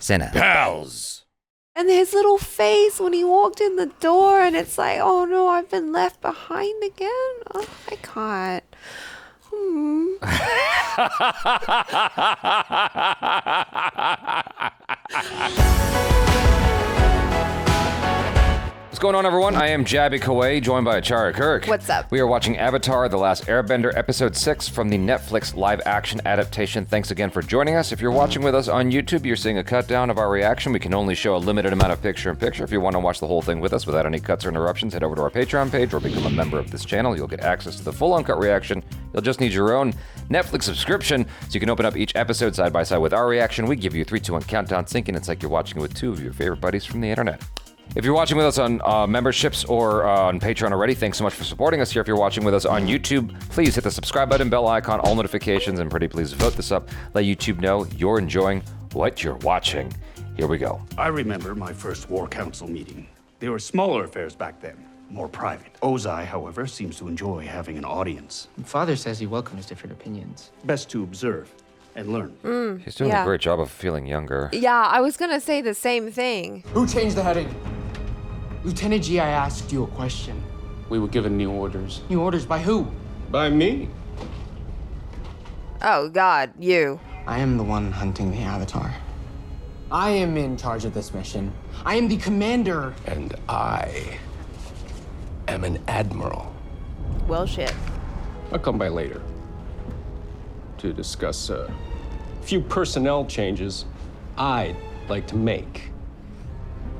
Cinna. Pals. And his little face when he walked in the door, and it's like, oh no, I've been left behind again. Oh my God. What's going on, everyone? I am Jabby Kawai, joined by Achara Kirk. What's up? We are watching Avatar: The Last Airbender, Episode 6 from the Netflix live-action adaptation. Thanks again for joining us. If you're watching with us on YouTube, you're seeing a cut-down of our reaction. We can only show a limited amount of picture-in-picture. If you want to watch the whole thing with us without any cuts or interruptions, head over to our Patreon page or become a member of this channel. You'll get access to the full uncut reaction. You'll just need your own Netflix subscription, so you can open up each episode side by side with our reaction. We give you a 3, 2, 1 countdown sync, and it's like you're watching it with two of your favorite buddies from the internet. If you're watching with us on memberships or on Patreon already, thanks so much for supporting us here. If you're watching with us on YouTube, please hit the subscribe button, bell icon, all notifications, and pretty please vote this up. Let YouTube know you're enjoying what you're watching. Here we go. I remember my first War Council meeting. They were smaller affairs back then, more private. Ozai, however, seems to enjoy having an audience. Father says he welcomes different opinions. Best to observe and learn. He's doing a great job of feeling younger. Yeah, I was gonna say the same thing. Who changed the heading? Lieutenant G, I asked you a question. We were given new orders. New orders by who? By me. Oh God, you. I am the one hunting the Avatar. I am in charge of this mission. I am the commander. And I am an admiral. Well, shit. I'll come by later to discuss a few personnel changes I'd like to make.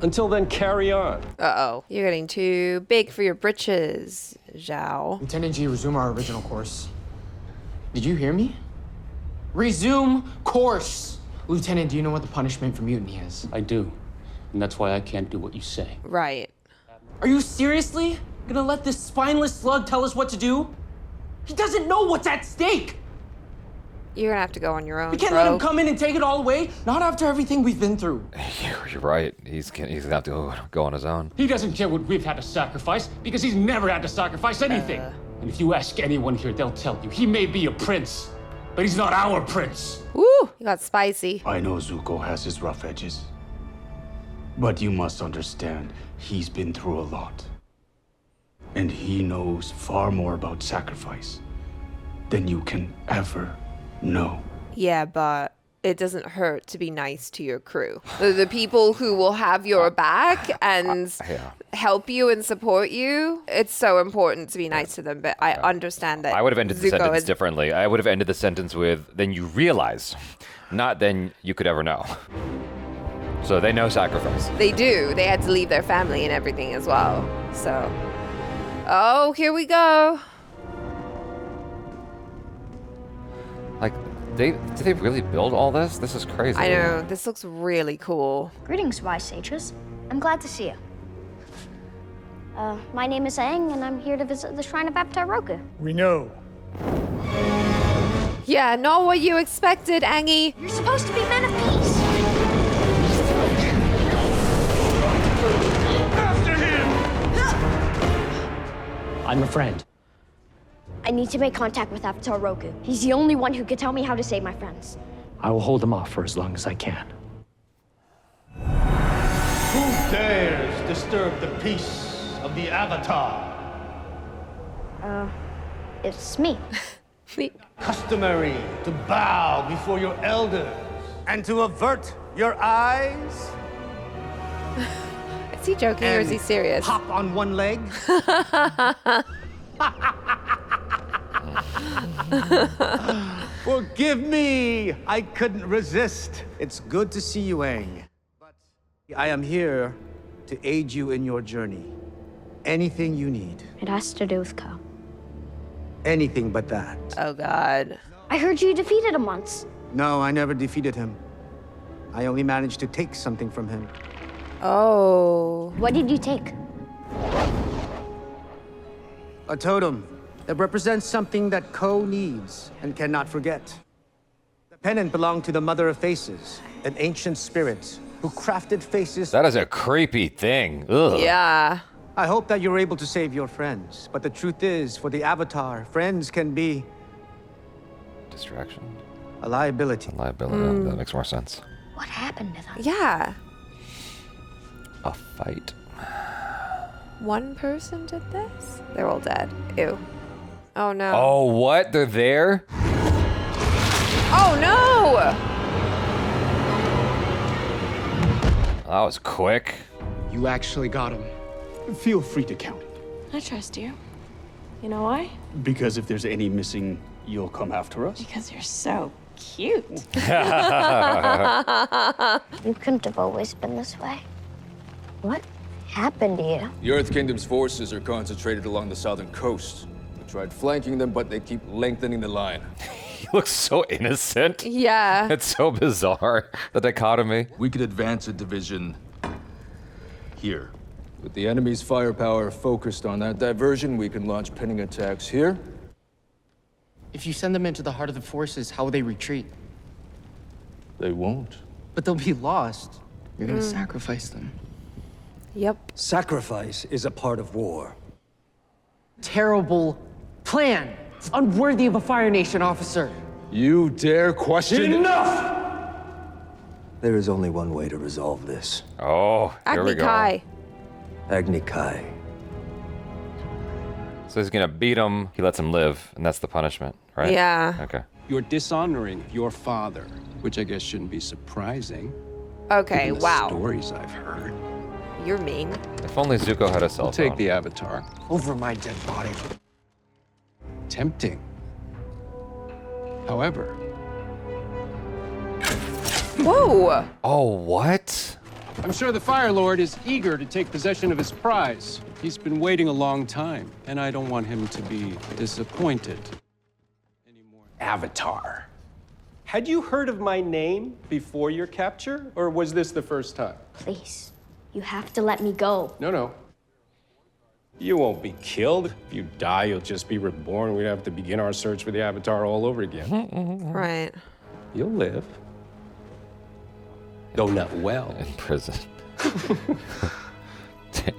Until then, carry on. Uh-oh. You're getting too big for your britches, Zhao. Lieutenant G, resume our original course. Did you hear me? Resume course! Lieutenant, do you know what the punishment for mutiny is? I do. And that's why I can't do what you say. Right. Are you seriously gonna let this spineless slug tell us what to do? He doesn't know what's at stake! You're gonna have to go on your own, We can't let him come in and take it all away. Not after everything we've been through. You're right. He's gonna have to go on his own. He doesn't care what we've had to sacrifice because he's never had to sacrifice anything. And if you ask anyone here, they'll tell you he may be a prince, but he's not our prince. Woo, you got spicy. I know Zuko has his rough edges. But you must understand, he's been through a lot. And he knows far more about sacrifice than you can ever know. Yeah, but it doesn't hurt to be nice to your crew. The people who will have your back and help you and support you, it's so important to be nice to them, but I understand that. I would have ended the Zuko sentence is differently. I would have ended the sentence with, then you realize, not then you could ever know. So they know sacrifice. They do. They had to leave their family and everything as well. So, oh, here we go. Like, did they really build all this? This is crazy. I know. This looks really cool. Greetings, wise sages. I'm glad to see you. My name is Aang, and I'm here to visit the Shrine of Avatar Roku. We know. Yeah, not what you expected, Angie. You're supposed to be men of peace. After him! I'm a friend. I need to make contact with Avatar Roku. He's the only one who can tell me how to save my friends. I will hold him off for as long as I can. Who dares disturb the peace of the Avatar? It's me. Customary to bow before your elders and to avert your eyes. Is he joking or is he serious? Hop on one leg. Forgive me, I couldn't resist. It's good to see you, Aang. But I am here to aid you in your journey. Anything you need. It has to do with Ko. Anything but that. Oh, God. I heard you defeated him once. No, I never defeated him. I only managed to take something from him. Oh. What did you take? A totem that represents something that Ko needs and cannot forget. The pennant belonged to the Mother of Faces, an ancient spirit who crafted faces. That is a creepy thing. Ugh. Yeah. I hope that you're able to save your friends, but the truth is, for the Avatar, friends can be Distraction. a liability. Liability. That makes more sense. What happened to them? Yeah. A fight. One person did this? They're all dead. Ew. Oh no. Oh, what? They're there? Oh no! That was quick. You actually got him. Feel free to count. I trust you. You know why? Because if there's any missing, you'll come after us. Because you're so cute. You couldn't have always been this way. What happened to you? The Earth Kingdom's forces are concentrated along the southern coast. We tried flanking them, but they keep lengthening the line. He looks so innocent. Yeah. It's so bizarre, the dichotomy. We could advance a division here. With the enemy's firepower focused on that diversion, we can launch pinning attacks here. If you send them into the heart of the forces, how will they retreat? They won't. But they'll be lost. You're gonna sacrifice them. Yep. Sacrifice is a part of war. Terrible plan. It's unworthy of a Fire Nation officer. You dare question? Enough! There is only one way to resolve this. Oh, here we Agni go. Kai. Agni Kai. So he's gonna beat him. He lets him live, and that's the punishment, right? Yeah. Okay. You're dishonoring your father, which I guess shouldn't be surprising. Okay, given the wow. Stories I've heard. You're mean. If only Zuko had a cell I'll phone. take the Avatar. Over my dead body. Tempting. However, Whoa. Oh, what? I'm sure the Fire Lord is eager to take possession of his prize. He's been waiting a long time, and I don't want him to be disappointed anymore. Avatar. Had you heard of my name before your capture, or was this the first time? Please, you have to let me go. No. You won't be killed. If you die, you'll just be reborn. We'd have to begin our search for the Avatar all over again. Right. You'll live. Though not well. In prison. Damn.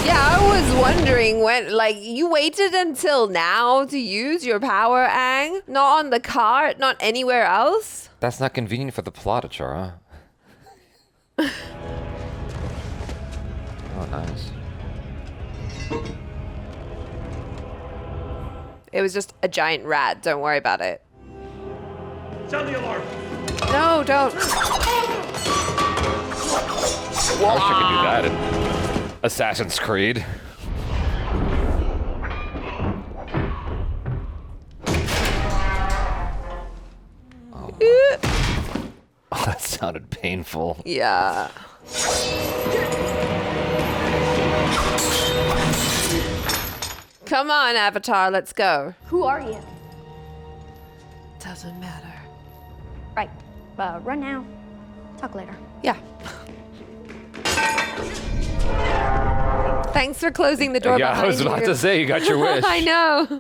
Yeah, I was wondering when, like, you waited until now to use your power, Aang? Not on the cart, not anywhere else? That's not convenient for the plot, Achara. Oh, nice. It was just a giant rat. Don't worry about it. Sound the alarm. No, don't. I wish I could do that in Assassin's Creed. Oh, that sounded painful. Yeah. Come on, Avatar, let's go. Who are you? Doesn't matter. Right. Run now. Talk later. Yeah. Thanks for closing the door Yeah, behind I was about you. to say, you got your wish. I know.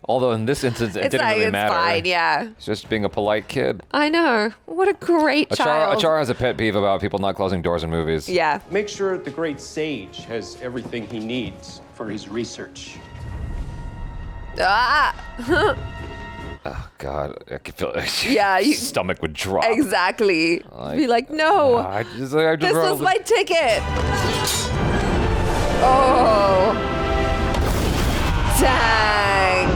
Although in this instance, it It's didn't like, really it's matter. fine, yeah. It's just being a polite kid. I know. What a great child. Achara has a pet peeve about people not closing doors in movies. Yeah. Make sure the great sage has everything he needs for his research. Ah! Oh, God. I could feel Yeah, you- stomach would drop. Exactly. Be like, no. I just This was my ticket. Oh. Dang.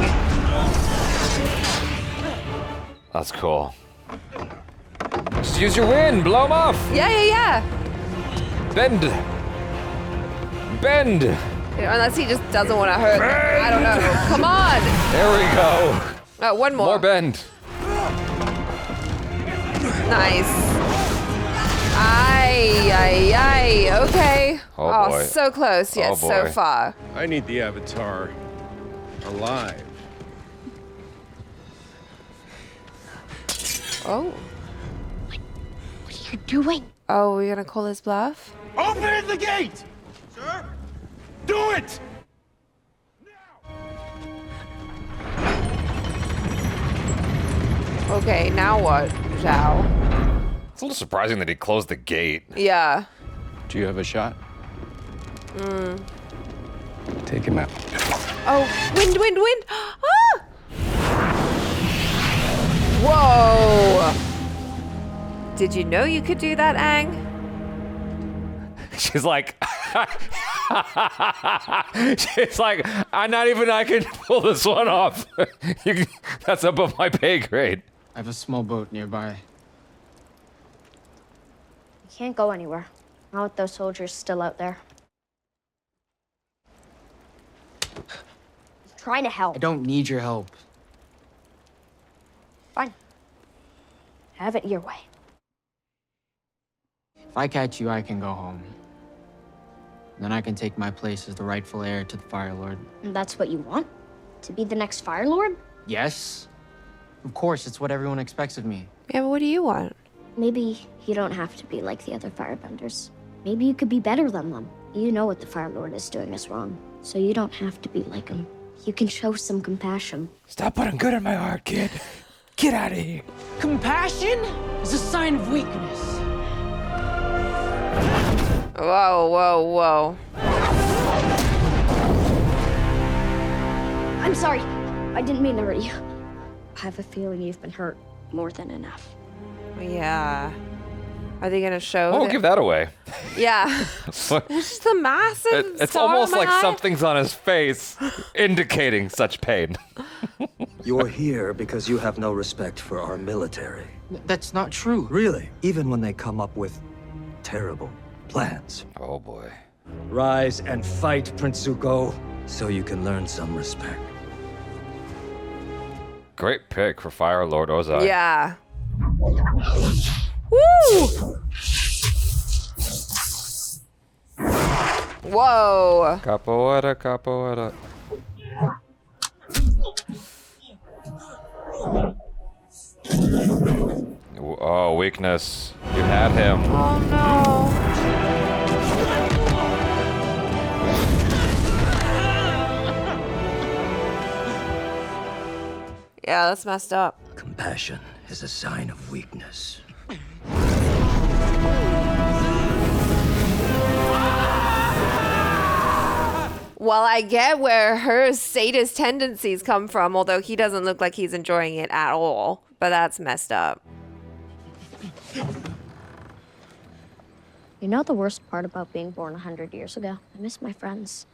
That's cool. Just use your wind. Blow them off. Yeah. Bend. Bend. Unless he just doesn't want to hurt. I don't know. Come on. There we go. Oh, one more. More bend. Nice. Ay. Okay. Oh, boy. So close yet Oh, so boy. far. I need the Avatar alive. Oh. What are you doing? Oh, we're gonna call his bluff? Open the gate! Sir? Do it! Okay, now what, Zhao? It's a little surprising that he closed the gate. Yeah. Do you have a shot? Take him out. Oh, wind. Ah! Did you know you could do that, Aang? She's like, I can pull this one off. That's above my pay grade. I have a small boat nearby. You can't go anywhere. Not with those soldiers still out there. I'm trying to help. I don't need your help. Fine. Have it your way. If I catch you, I can go home. Then I can take my place as the rightful heir to the Fire Lord. And that's what you want? To be the next Fire Lord? Yes. Of course, it's what everyone expects of me. Yeah, but what do you want? Maybe you don't have to be like the other firebenders. Maybe you could be better than them. You know what the Fire Lord is doing is wrong, so you don't have to be like him. You can show some compassion. Stop putting good in my heart, kid. Get out of here. Compassion is a sign of weakness. Whoa, whoa, whoa. I'm sorry. I didn't mean to hurt you. I have a feeling you've been hurt more than enough. Yeah. Are they gonna show? Won't give that away. Yeah. It's just the massive. It's scar on almost my like eye. something's on his face, indicating such pain. You're here because you have no respect for our military. That's not true. Really? Even when they come up with terrible plans. Oh boy. Rise and fight, Prince Zuko, so you can learn some respect. Great pick for Fire Lord Ozai. Yeah. Woo! Whoa. Capoeira. Oh, weakness. You had him. Oh no. Yeah, that's messed up. Compassion is a sign of weakness. Well, I get where her sadist tendencies come from, although he doesn't look like he's enjoying it at all. But that's messed up. You know the worst part about being born 100 years ago? I miss my friends.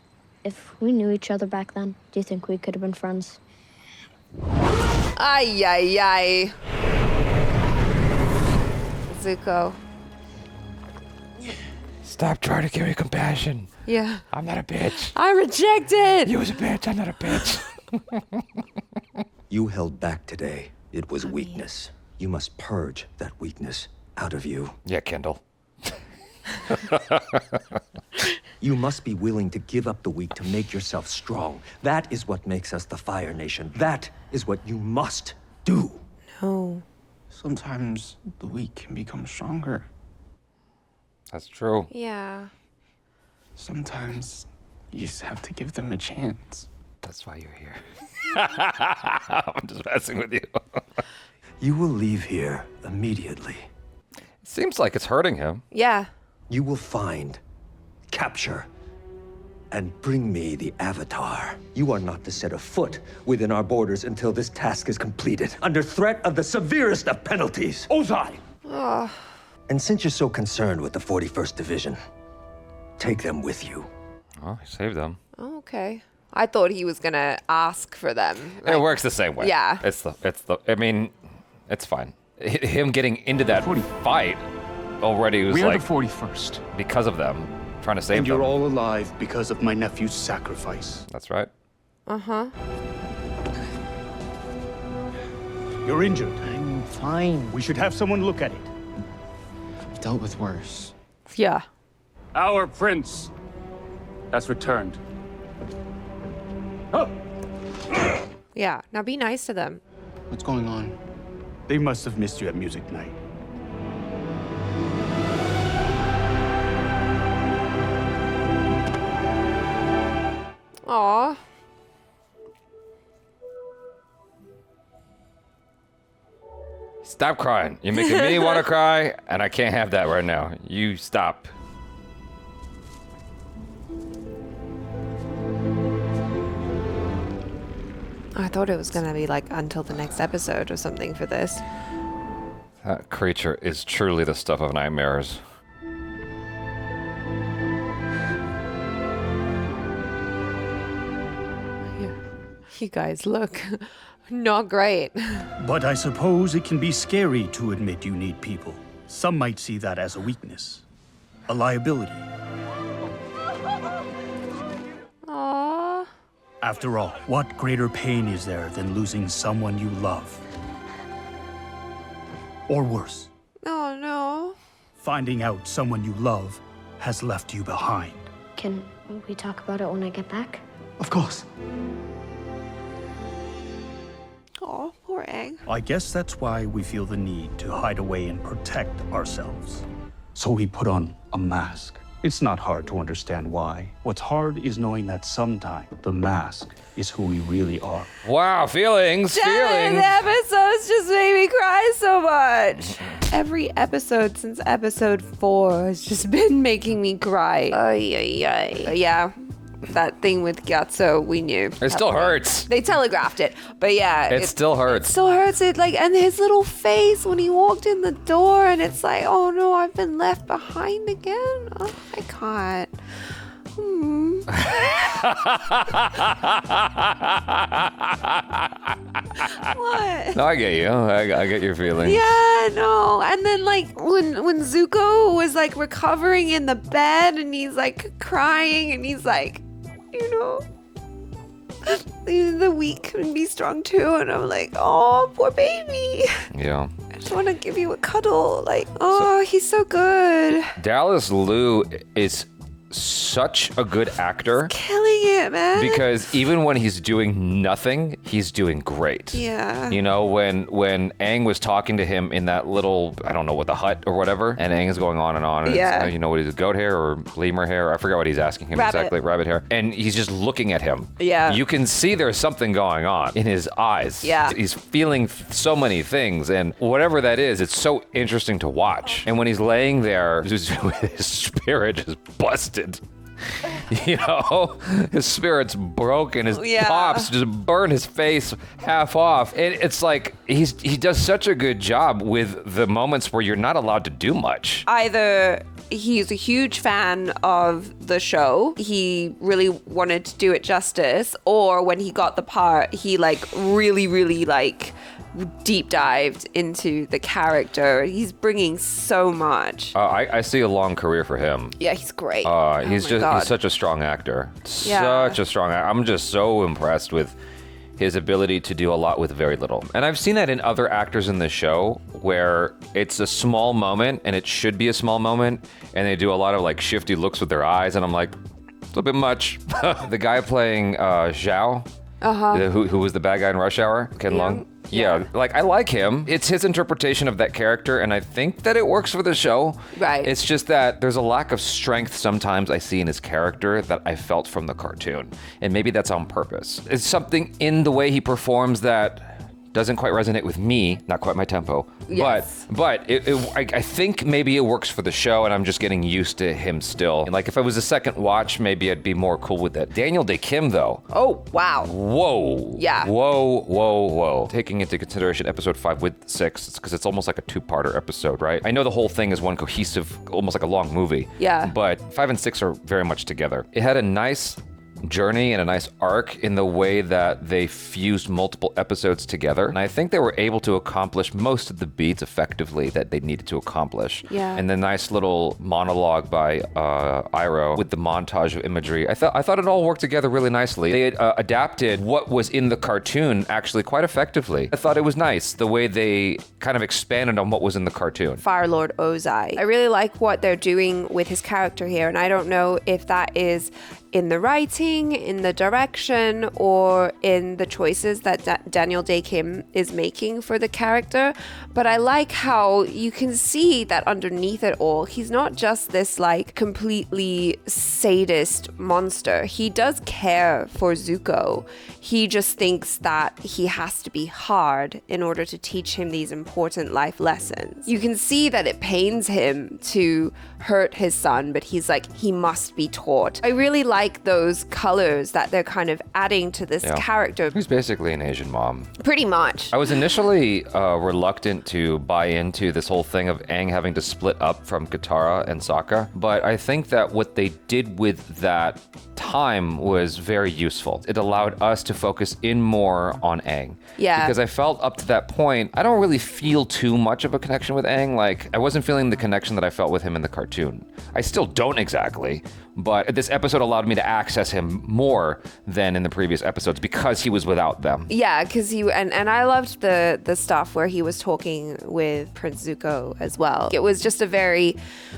If we knew each other back then, do you think we could have been friends? Ay, ay, ay. Zuko. Stop trying to give me compassion. Yeah. I'm not a bitch. I reject it. You was a bitch. I'm not a bitch. You held back today. It was weakness. You must purge that weakness out of you. Yeah, Kendall. You must be willing to give up the weak to make yourself strong. That is what makes us the Fire Nation. That is what you must do. No. Sometimes the weak can become stronger. That's true. Yeah. Sometimes you just have to give them a chance. That's why you're here. I'm just messing with you. You will leave here immediately. Seems like it's hurting him. Yeah. You will find, capture, and bring me the Avatar. You are not to set a foot within our borders until this task is completed, under threat of the severest of penalties. Ozai! Oh. And since you're so concerned with the 41st Division, take them with you. Oh, he saved them. Oh, okay. I thought he was gonna ask for them. It works the same way. Yeah. I mean, it's fine. Him getting into that fight already was We are like the 41st. because of them trying to save And them. you're all alive because of my nephew's sacrifice. That's right. Uh-huh. You're injured. I'm fine. We should have someone look at it. I've dealt with worse. Yeah. Our prince has returned. Oh. Yeah. Now be nice to them. What's going on? They must have missed you at music night. Aw. Stop crying. You're making me want to cry, and I can't have that right now. You stop. I thought it was gonna be like until the next episode or something for this. That creature is truly the stuff of nightmares. You guys look not great. But I suppose it can be scary to admit you need people. Some might see that as a weakness, a liability. Aww. After all, what greater pain is there than losing someone you love? Or worse, Oh no. finding out someone you love has left you behind. Can we talk about it when I get back? Of course. Oh, poor Aang. I guess that's why we feel the need to hide away and protect ourselves. So we put on a mask. It's not hard to understand why. What's hard is knowing that sometimes the mask is who we really are. Wow, feelings. The episodes just made me cry so much. Every episode since episode 4 has just been making me cry. Yeah, that thing with Gyatso, we knew. It still hurts. They telegraphed it, but yeah. It still hurts. It still hurts. It like, and his little face when he walked in the door, and it's like, oh no, I've been left behind again. Oh, I can't. What? No, I get you. I get your feelings. Yeah, no. And then like when Zuko was like recovering in the bed and he's like crying and he's like, you know, the weak can be strong too. And I'm like, oh, poor baby. Yeah. I just want to give you a cuddle. Like, oh, he's so good. Dallas Liu is such a good actor. Killing it, man. Because even when he's doing nothing, he's doing great. Yeah. You know, when Aang was talking to him in that little, I don't know what, the hut or whatever, and Aang is going on and on. And Yeah. you know what is it, goat hair or lemur hair? I forgot what he's asking him Rabbit. exactly. Rabbit hair. And he's just looking at him. Yeah. You can see there's something going on in his eyes. Yeah. He's feeling so many things. And whatever that is, it's so interesting to watch. And when he's laying there, just with his spirit just busted. You know, his spirit's broken, his Yeah. pops just burn his face half off. And it's like he does such a good job with the moments where you're not allowed to do much. Either he's a huge fan of the show, he really wanted to do it justice, or when he got the part, he like really like deep dived into the character. He's bringing so much. I see a long career for him. Yeah, he's great. He's such a strong actor. Yeah. Such a strong actor. I'm just so impressed with his ability to do a lot with very little. And I've seen that in other actors in the show where it's a small moment and it should be a small moment and they do a lot of like shifty looks with their eyes and I'm like, it's a bit much. The guy playing Zhao, who was the bad guy in Rush Hour, Ken Leung. Yeah, like I like him. It's his interpretation of that character, and I think that it works for the show. Right. It's just that there's a lack of strength sometimes I see in his character that I felt from the cartoon, and maybe that's on purpose. It's something in the way he performs that doesn't quite resonate with me, not quite my tempo. Yes. But I think maybe it works for the show, and I'm just getting used to him still. And like if I was a second watch, maybe I'd be more cool with it. Daniel Day Kim, though. Oh, wow. Whoa. Yeah. Whoa. Taking into consideration episode 5 with 6, it's because it's almost like a two-parter episode, right? I know the whole thing is one cohesive, almost like a long movie. Yeah. But 5 and 6 are very much together. It had a nice journey and a nice arc in the way that they fused multiple episodes together. And I think they were able to accomplish most of the beats effectively that they needed to accomplish. Yeah. And the nice little monologue by Iroh with the montage of imagery. I thought it all worked together really nicely. They adapted what was in the cartoon actually quite effectively. I thought it was nice the way they kind of expanded on what was in the cartoon. Fire Lord Ozai. I really like what they're doing with his character here, and I don't know if that is in the writing, in the direction, or in the choices that Daniel Day Kim is making for the character. But I like how you can see that underneath it all, he's not just this like completely sadist monster. He does care for Zuko. He just thinks that he has to be hard in order to teach him these important life lessons. You can see that it pains him to hurt his son, but he's like, he must be taught. I really like like those colors that they're kind of adding to this character. He's basically an Asian mom. Pretty much. I was initially reluctant to buy into this whole thing of Aang having to split up from Katara and Sokka, but I think that what they did with that time was very useful. It allowed us to focus in more on Aang. Yeah. Because I felt up to that point, I don't really feel too much of a connection with Aang. Like, I wasn't feeling the connection that I felt with him in the cartoon. I still don't exactly, but this episode allowed me to access him more than in the previous episodes because he was without them. Yeah, because and I loved the stuff where he was talking with Prince Zuko as well. It was just a very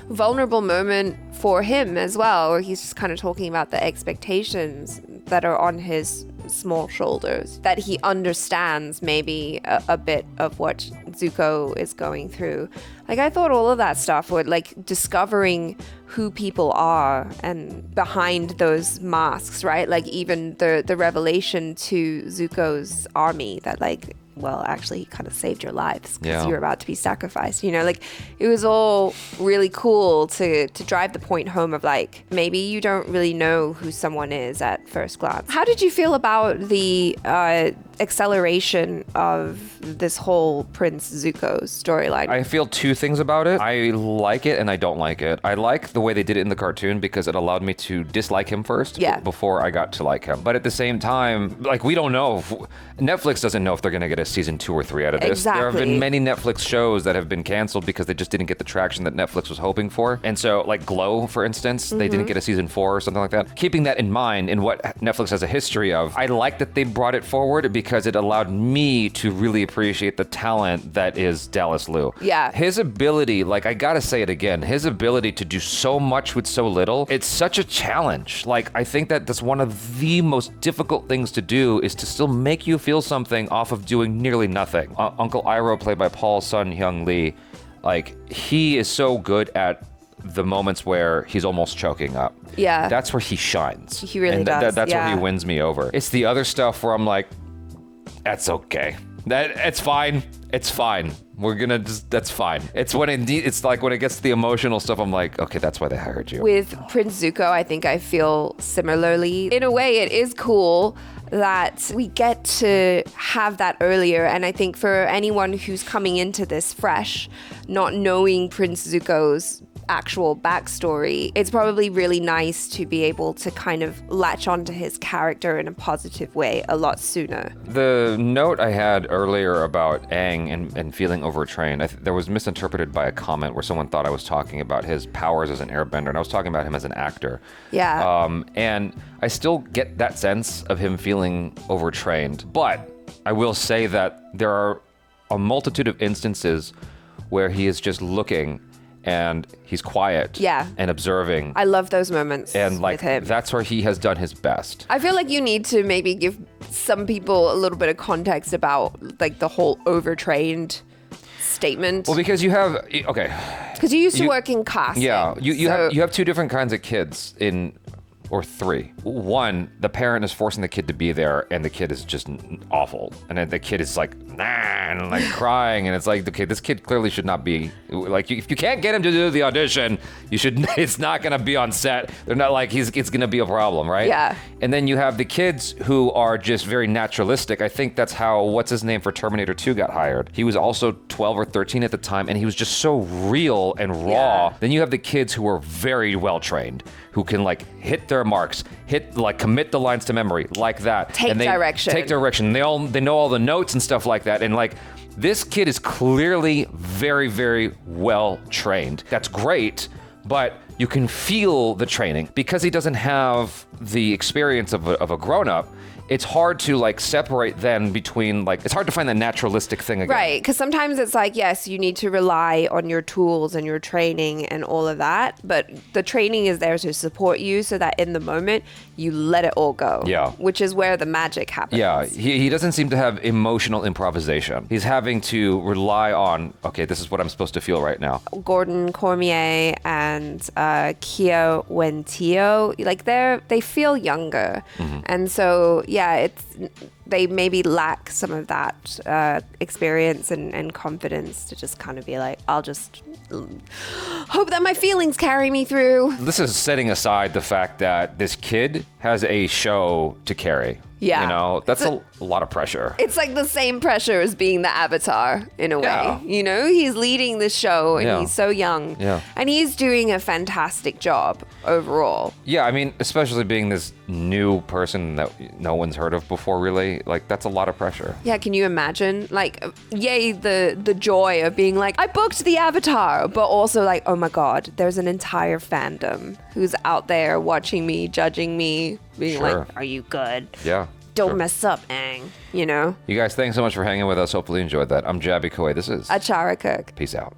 vulnerable moment for him as well, where he's just kind of talking about the expectations that are on his small shoulders, that he understands maybe a bit of what Zuko is going through. Like, I thought all of that stuff would, like, discovering who people are and behind those masks, right? Like, even the revelation to Zuko's army that, like, well, actually, he kind of saved your lives because you were about to be sacrificed. You know, like, it was all really cool to drive the point home of, like, maybe you don't really know who someone is at first glance. How did you feel about the acceleration of this whole Prince Zuko storyline? I feel two things about it. I like it and I don't like it. I like the way they did it in the cartoon because it allowed me to dislike him first before I got to like him. But at the same time, like, we don't know. Netflix doesn't know if they're going to get a season 2 or 3 out of this. Exactly. There have been many Netflix shows that have been canceled because they just didn't get the traction that Netflix was hoping for. And so, like Glow, for instance, they didn't get a season 4 or something like that. Keeping that in mind in what Netflix has a history of, I like that they brought it forward because it allowed me to really appreciate the talent that is Dallas Liu. Yeah. His ability, like, I gotta say it again, his ability to do so much with so little, it's such a challenge. Like, I think that that's one of the most difficult things to do is to still make you feel something off of doing nearly nothing. Uncle Iroh, played by Sun-Hyung Lee, like, he is so good at the moments where he's almost choking up. Yeah. That's where he shines. He really does. That's where he wins me over. It's the other stuff where I'm like, that's okay. It's fine. It's fine. We're gonna just, that's fine. It's when it's like when it gets to the emotional stuff, I'm like, okay, that's why they hired you. With Prince Zuko, I think I feel similarly. In a way, it is cool that we get to have that earlier. And I think for anyone who's coming into this fresh, not knowing Prince Zuko's actual backstory, it's probably really nice to be able to kind of latch onto his character in a positive way a lot sooner. The note I had earlier about Aang and feeling overtrained, there was misinterpreted by a comment where someone thought I was talking about his powers as an airbender, and I was talking about him as an actor. Yeah. And I still get that sense of him feeling overtrained, but I will say that there are a multitude of instances where he is just looking and he's quiet and observing. I love those moments and, like, with him. That's where he has done his best. I feel like you need to maybe give some people a little bit of context about, like, the whole overtrained statement. Well, because you have, okay. Because you used to work in casting. Yeah, you have two different kinds of kids or 3. One, the parent is forcing the kid to be there, and the kid is just awful. And then the kid is like, nah, and like crying, and it's like, okay, this kid clearly should not be, like, if you can't get him to do the audition, you should, it's not gonna be on set. They're not like, it's gonna be a problem, right? Yeah. And then you have the kids who are just very naturalistic. I think that's how, what's his name for Terminator 2 got hired. He was also 12 or 13 at the time, and he was just so real and raw. Then you have the kids who are very well trained, who can, like, hit their marks, commit the lines to memory, like that. Take direction. They know all the notes and stuff like that. And, like, this kid is clearly very, very well trained. That's great, but you can feel the training because he doesn't have the experience of a grown-up. It's hard to, like, separate then between, like, it's hard to find that naturalistic thing again. Right, because sometimes it's like, yes, you need to rely on your tools and your training and all of that, but the training is there to support you so that in the moment, you let it all go. Yeah. Which is where the magic happens. Yeah, he doesn't seem to have emotional improvisation. He's having to rely on, okay, this is what I'm supposed to feel right now. Gordon, Cormier, and Kiawentiio, like, they feel younger. And so, yeah, they maybe lack some of that experience and confidence to just kind of be like, I'll just hope that my feelings carry me through. This is setting aside the fact that this kid has a show to carry. Yeah. You know, that's a lot of pressure. It's like the same pressure as being the Avatar in a way. Yeah. You know, he's leading this show and he's so young. Yeah. And he's doing a fantastic job overall. Yeah, I mean, especially being this new person that no one's heard of before, really. Like, that's a lot of pressure. Yeah, can you imagine? Like, yay, the joy of being like, I booked the Avatar, but also like, oh my God, there's an entire fandom who's out there watching me, judging me, being like, are you good? Yeah. Don't mess up, Aang, you know? You guys, thanks so much for hanging with us. Hopefully you enjoyed that. I'm Jabby Koi. This is Achara Cook. Peace out.